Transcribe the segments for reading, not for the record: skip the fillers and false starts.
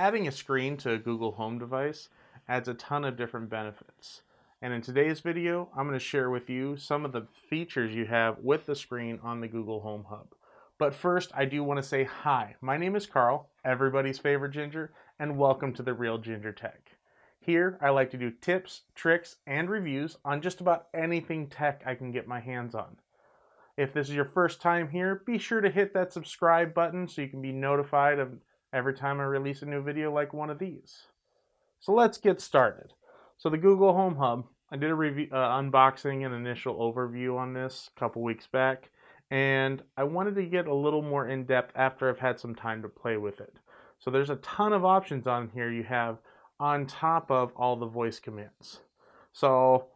Adding a screen to a Google Home device adds a ton of different benefits. And in today's video, I'm going to share with you some of the features you have with the screen on the Google Home Hub. But first, I do want to say hi. My name is Carl, everybody's favorite ginger, and welcome to The Real Ginger Tech. Here, I like to do tips, tricks, and reviews on just about anything tech I can get my hands on. If this is your first time here, be sure to hit that subscribe button so you can be notified of every time I release a new video like one of these. So let's get started. So the Google Home Hub, I did a review, unboxing and initial overview on this a couple weeks back, and I wanted to get a little more in depth after I've had some time to play with it. So there's a ton of options on here you have on top of all the voice commands. So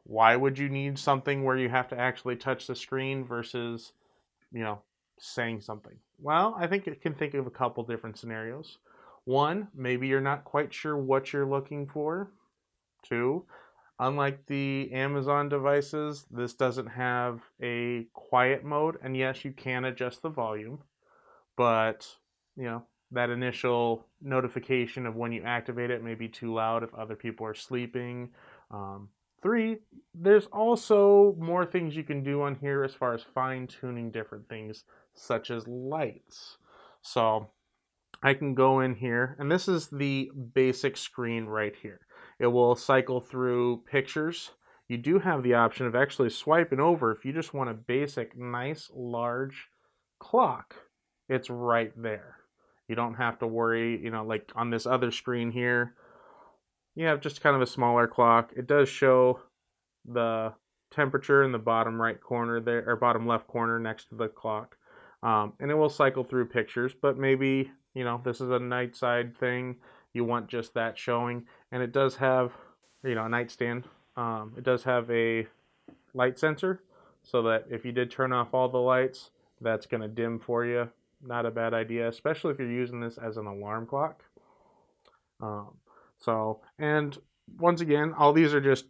why would you need something where you have to actually touch the screen versus, saying something? Well, I think it can think of a couple different scenarios. One, maybe you're not quite sure what you're looking for. Two, unlike the Amazon devices, this doesn't have a quiet mode, and yes, you can adjust the volume, but, that initial notification of when you activate it may be too loud if other people are sleeping. Three, there's also more things you can do on here as far as fine-tuning different things, such as lights. So I can go in here, and this is the basic screen right here. It will cycle through pictures. You do have the option of actually swiping over if you just want a basic, nice, large clock. It's right there. You don't have to worry, like on this other screen here, you have just kind of a smaller clock. It does show the temperature in the bottom right corner there, or bottom left corner next to the clock. And it will cycle through pictures, but maybe, this is a night side thing. You want just that showing. And it does have, a nightstand. It does have a light sensor so that if you did turn off all the lights, that's going to dim for you. Not a bad idea, especially if you're using this as an alarm clock. And once again, all these are just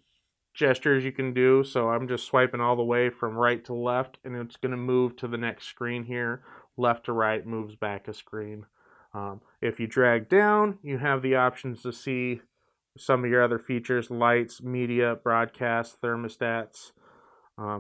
gestures you can do. So I'm just swiping all the way from right to left, and it's going to move to the next screen here. Left to right moves back a screen. If you drag down, you have the options to see some of your other features: lights, media, broadcast, thermostats.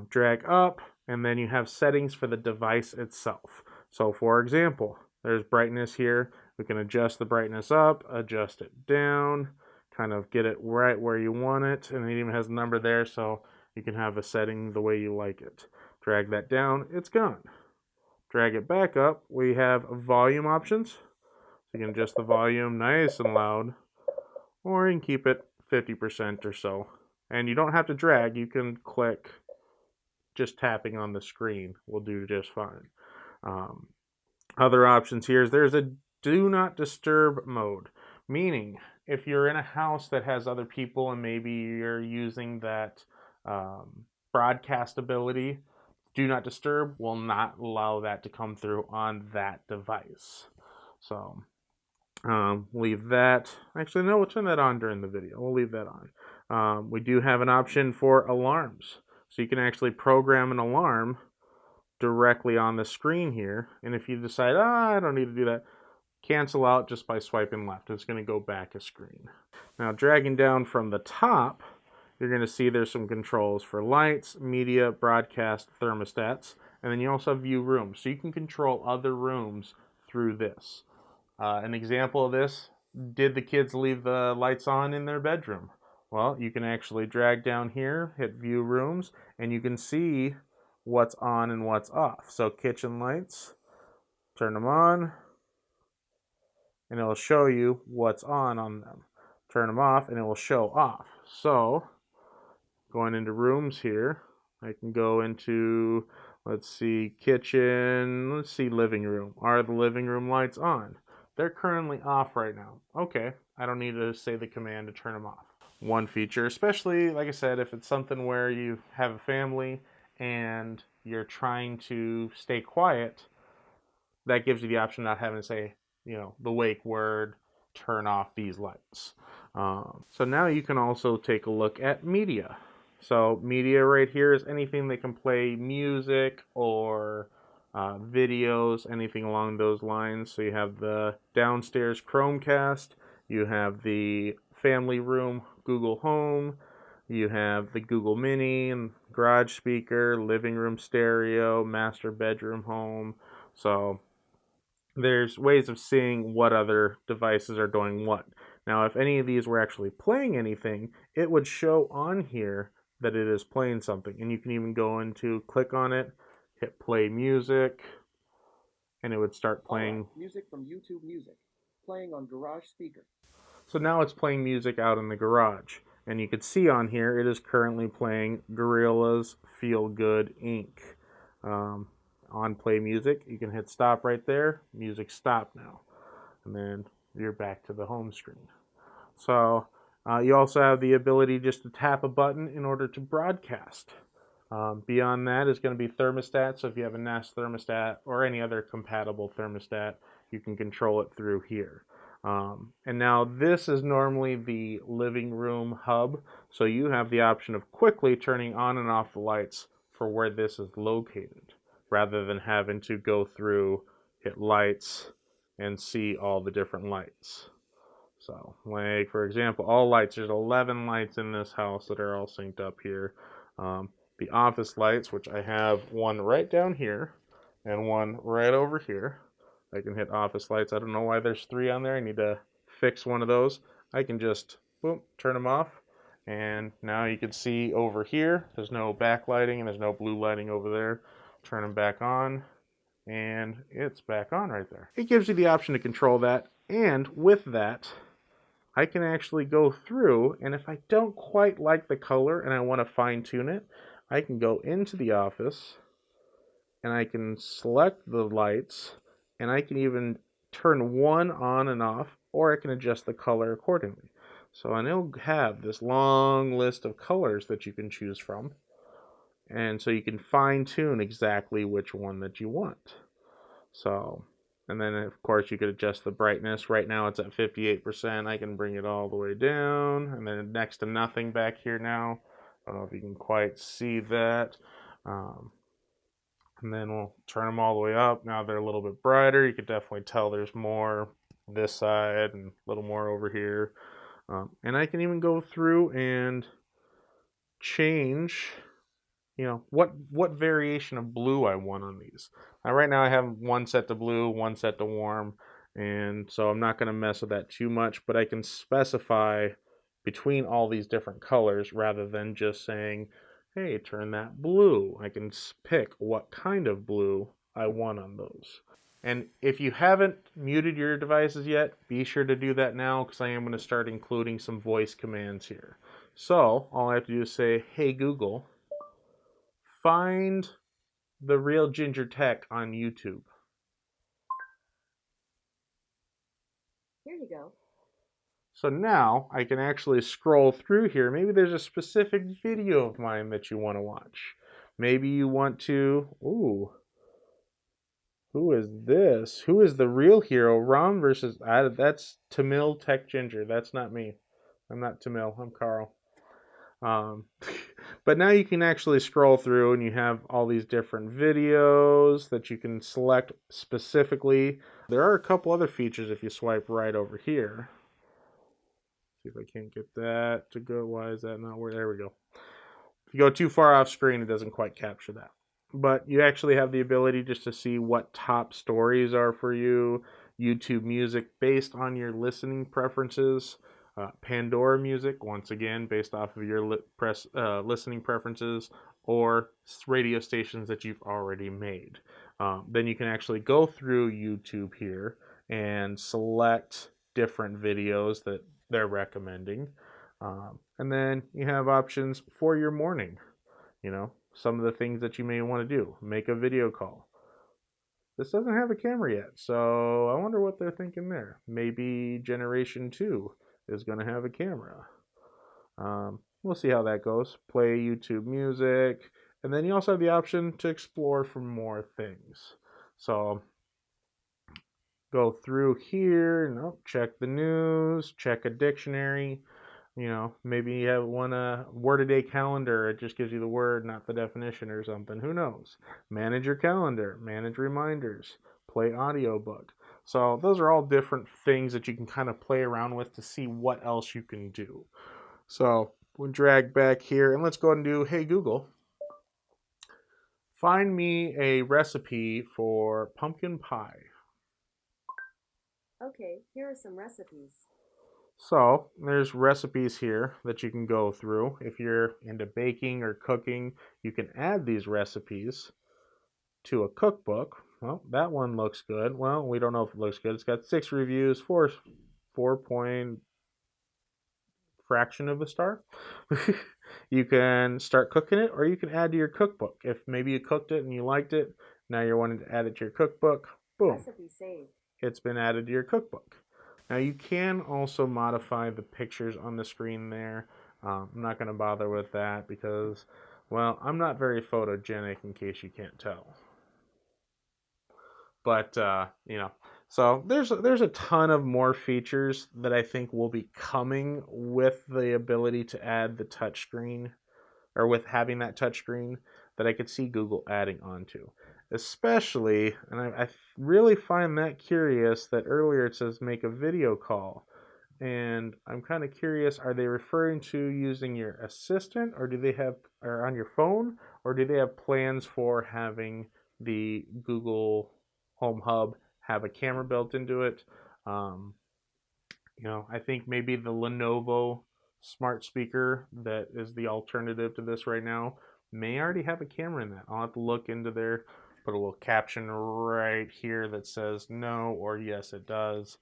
Drag up, and then you have settings for the device itself. So for example, there's brightness here. We can adjust the brightness up, adjust it down, kind of get it right where you want it. And it even has a number there, so you can have a setting the way you like it. Drag that down, it's gone. Drag it back up, we have volume options. So you can adjust the volume nice and loud, or you can keep it 50% or so. And you don't have to drag, you can click. Just tapping on the screen will do just fine. Other options here is there's a do not disturb mode, meaning if you're in a house that has other people and maybe you're using that broadcast ability, do not disturb will not allow that to come through on that device. So leave that. Actually, no, we'll turn that on during the video. We'll leave that on. We do have an option for alarms. So you can actually program an alarm directly on the screen here. And if you decide, I don't need to do that, cancel out just by swiping left. It's going to go back a screen. Now, dragging down from the top, you're going to see there's some controls for lights, media, broadcast, thermostats, and then you also have view rooms. So you can control other rooms through this. An example of this, did the kids leave the lights on in their bedroom? Well, you can actually drag down here, hit view rooms, and you can see what's on and what's off. So kitchen lights, turn them on, and it'll show you what's on them. Turn them off, and it will show off. So going into rooms here, I can go into, let's see, kitchen, let's see, living room. Are the living room lights on? They're currently off right now. Okay, I don't need to say the command to turn them off. One feature, especially, like I said, if it's something where you have a family and you're trying to stay quiet, that gives you the option of not having to say, the wake word, turn off these lights. So now you can also take a look at media. So media right here is anything that can play music or videos, anything along those lines. So you have the downstairs Chromecast, you have the family room Google Home, you have the Google Mini and garage speaker, living room stereo, master bedroom home. So there's ways of seeing what other devices are doing what. Now, if any of these were actually playing anything, it would show on here that it is playing something. And you can even go into, click on it, hit play music, and it would start playing. Right. Music from YouTube Music, playing on garage speaker. So now it's playing music out in the garage. And you can see on here it is currently playing Gorillaz Feel Good Inc. On play music, you can hit stop right there. Music stop now. And then you're back to the home screen. So you also have the ability just to tap a button in order to broadcast. Beyond that is going to be thermostat. So if you have a Nest thermostat or any other compatible thermostat, you can control it through here. And now this is normally the living room hub. So you have the option of quickly turning on and off the lights for where this is located, rather than having to go through, hit lights, and see all the different lights. So, like, for example, all lights, there's 11 lights in this house that are all synced up here. The office lights, which I have one right down here and one right over here. I can hit office lights. I don't know why there's 3 on there. I need to fix one of those. I can just, boom, turn them off. And now you can see over here, there's no backlighting and there's no blue lighting over there. Turn them back on, and it's back on right there. It gives you the option to control that, and with that, I can actually go through, and if I don't quite like the color and I want to fine tune it, I can go into the office and I can select the lights, and I can even turn one on and off, or I can adjust the color accordingly. So, and it'll have this long list of colors that you can choose from. And so you can fine tune exactly which one that you want. So, and then of course you could adjust the brightness. Right now it's at 58%. I can bring it all the way down, and then next to nothing back here now. I don't know if you can quite see that. And then we'll turn them all the way up. Now they're a little bit brighter. You could definitely tell there's more this side and a little more over here. And I can even go through and change, what variation of blue I want on these. Now, right now I have one set to blue, one set to warm, and so I'm not going to mess with that too much, but I can specify between all these different colors rather than just saying, hey, turn that blue. I can pick what kind of blue I want on those. And if you haven't muted your devices yet, be sure to do that now, because I am going to start including some voice commands here. So all I have to do is say, hey Google, find The Real Ginger Tech on YouTube. Here you go. So now I can actually scroll through here. Maybe there's a specific video of mine that you want to watch. Maybe you want to, who is this? Who is the real hero? Rom versus, that's Tamil Tech Ginger. That's not me. I'm not Tamil. I'm Carl. But now you can actually scroll through and you have all these different videos that you can select specifically. There are a couple other features if you swipe right over here. See if I can't get that to go. Why is that not where? There we go. If you go too far off screen, it doesn't quite capture that. But you actually have the ability just to see what top stories are for you, YouTube Music based on your listening preferences, Pandora Music, once again, based off of your listening preferences, or radio stations that you've already made. Then you can actually go through YouTube here and select different videos that they're recommending. And then you have options for your morning. Some of the things that you may want to do. Make a video call. This doesn't have a camera yet, so I wonder what they're thinking there. Maybe Generation 2 is going to have a camera. We'll see how that goes. Play YouTube Music. And then you also have the option to explore for more things. So go through here, check the news, check a dictionary. You know, maybe you have one word a day calendar. It just gives you the word, not the definition or something. Who knows? Manage your calendar, manage reminders, play audiobook. So those are all different things that you can kind of play around with to see what else you can do. So we'll drag back here and let's go ahead and do, hey Google, find me a recipe for pumpkin pie. Okay, here are some recipes. So there's recipes here that you can go through. If you're into baking or cooking, you can add these recipes to a cookbook. Well, that one looks good. Well, we don't know if it looks good. It's got 6 reviews, 4 point fraction of a star. You can start cooking it, or you can add to your cookbook. If maybe you cooked it and you liked it, now you're wanting to add it to your cookbook. Boom. Recipe saved. It's been added to your cookbook. Now you can also modify the pictures on the screen there. I'm not going to bother with that because, well, I'm not very photogenic in case you can't tell. But, you know, so there's a ton of more features that I think will be coming with the ability to add the touchscreen, or with having that touchscreen, that I could see Google adding onto. Especially, and I really find that curious that earlier it says make a video call. And I'm kind of curious, are they referring to using your assistant, or do they have, or on your phone, or do they have plans for having the Google Home Hub have a camera built into it? You know, I think maybe the Lenovo smart speaker that is the alternative to this right now may already have a camera in that. I'll have to look into there, put a little caption right here that says no or yes, it does.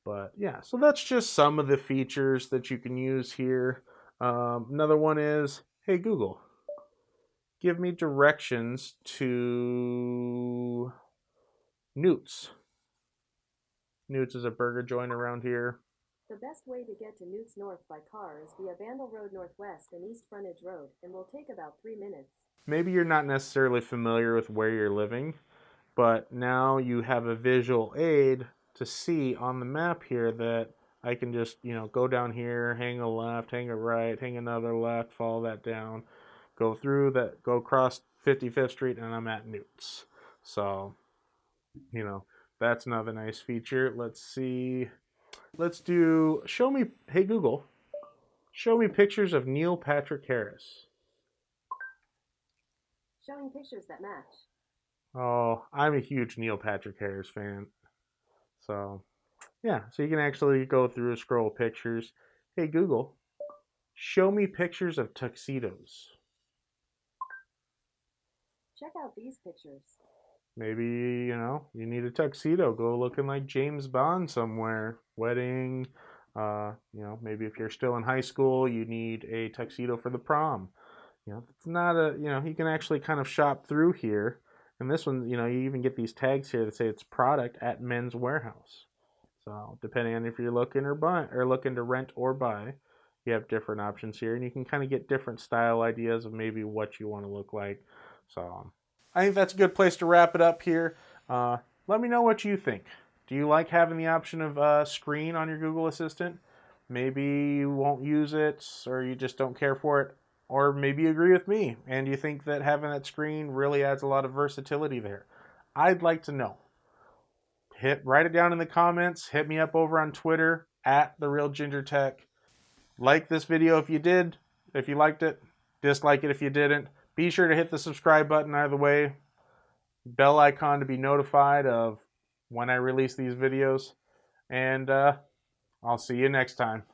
But yeah, so that's just some of the features that you can use here. Another one is, hey Google, give me directions to Newt's. Newt's is a burger joint around here. The best way to get to Newt's North by car is via Vandal Road Northwest and East Frontage Road, and will take about 3 minutes. Maybe you're not necessarily familiar with where you're living, but now you have a visual aid to see on the map here that I can just, you know, go down here, hang a left, hang a right, hang another left, follow that down, go through that, go across 55th Street, and I'm at Newt's. So, you know, that's another nice feature. Let's see. Let's do, show me, hey Google, show me pictures of Neil Patrick Harris. Showing pictures that match. Oh, I'm a huge Neil Patrick Harris fan. So, yeah, so you can actually go through and scroll pictures. Hey Google, show me pictures of tuxedos. Check out these pictures. Maybe, you know, you need a tuxedo. Go looking like James Bond somewhere. Wedding, you know, maybe if you're still in high school, you need a tuxedo for the prom. You know, it's not a, you know, you can actually kind of shop through here. And this one, you know, you even get these tags here that say it's product at Men's Warehouse. So depending on if you're looking or buy, or looking to rent or buy, you have different options here, and you can kind of get different style ideas of maybe what you want to look like. So I think that's a good place to wrap it up here. Let me know what you think. Do you like having the option of screen on your Google Assistant? Maybe you won't use it, or you just don't care for it. Or maybe you agree with me and you think that having that screen really adds a lot of versatility there. I'd like to know. Write it down in the comments. Hit me up over on Twitter at TheRealGingerTech. Like this video if you did, if you liked it. Dislike it if you didn't. Be sure to hit the subscribe button either way. Bell icon to be notified of when I release these videos. And I'll see you next time.